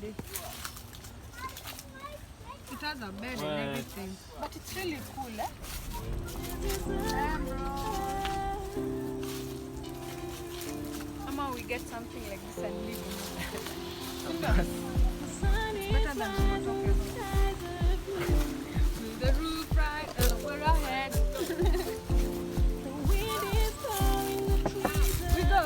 this. It has a bed and everything. But it's really cool, eh? Damn, bro. Somehow we get something like this and live in it. It's better than Sumatoke. The roof right over our head. We go.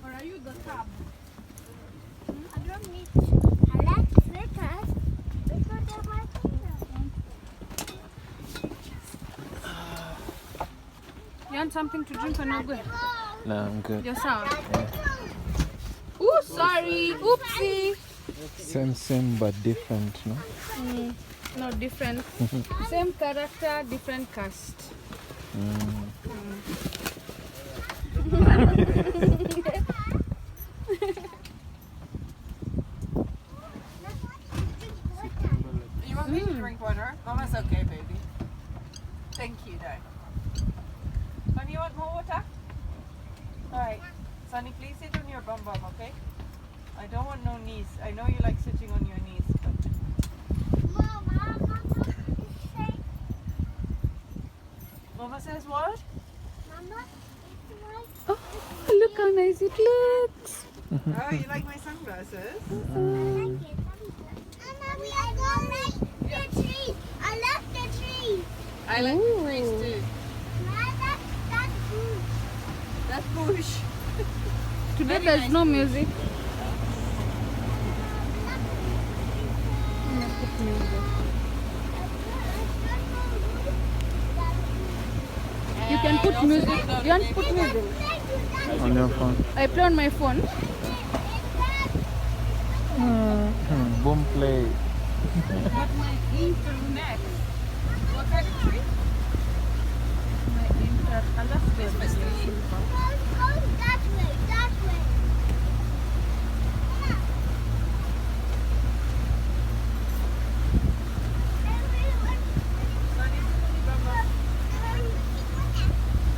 Or are you the cub? I don't need to. I like slippers. Because they're my favorite. You want something to drink or no good? No, I'm good. You're sour. Ooh, sorry. Oopsie. Same but different, no? No, different. Same character, different cast. You want me to drink water? Mama's okay, baby. Thank you, Dad. Sonny, you want more water? Alright. Sonny, please sit on your bum, okay? I don't want no knees. I know you like sitting on your knees, but... Mama says what? Mama, Oh, look how nice it looks. Oh, you like my sunglasses? I like it. Mommy, I don't like the tree. I love the tree. I like the trees too. That's good. That's bush. Today there's no music. You can put music. You want to put music? On your phone. I play on my phone. Boom play. But my internet. What kind of tree? My inter. I love this. Go that way, that way. Sonny, sit on your bum.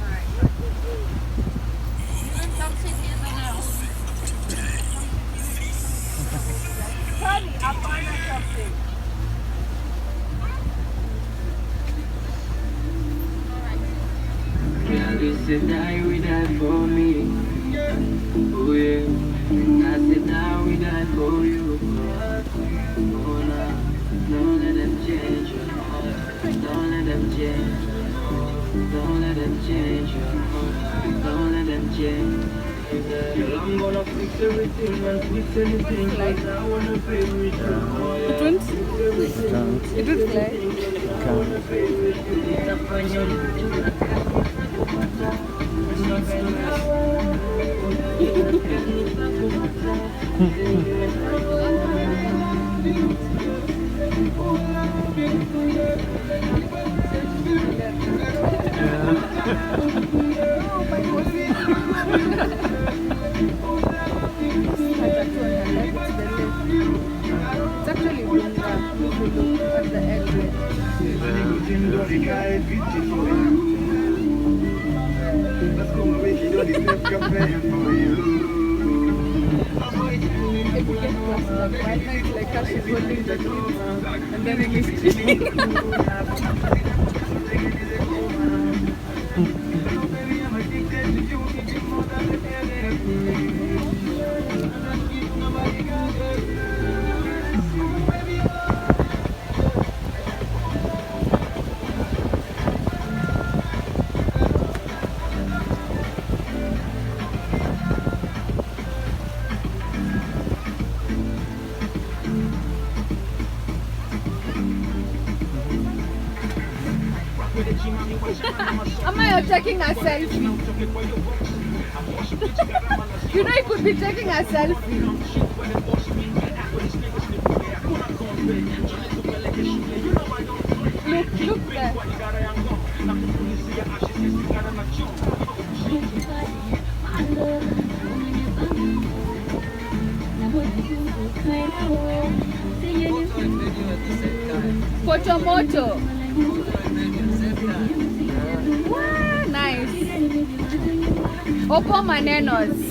Alright. You can come sit here now. Sonny, I'll find out something. Yeah, they said die with that for me. Oh yeah, I said die with that for you. Oh no, don't let them change you. Don't let them change. Don't let them change you. Don't let them change. Girl, I'm gonna fix everything and fix anything like I wanna play with you. It won't. It will play. It's actually good at the end. If we get close to like my night, like how she's holding the kids and then it is cheating. Am I taking a selfie? You know, he could be taking a selfie. Look there. Photo moto. Wow, nice. Opo manenos.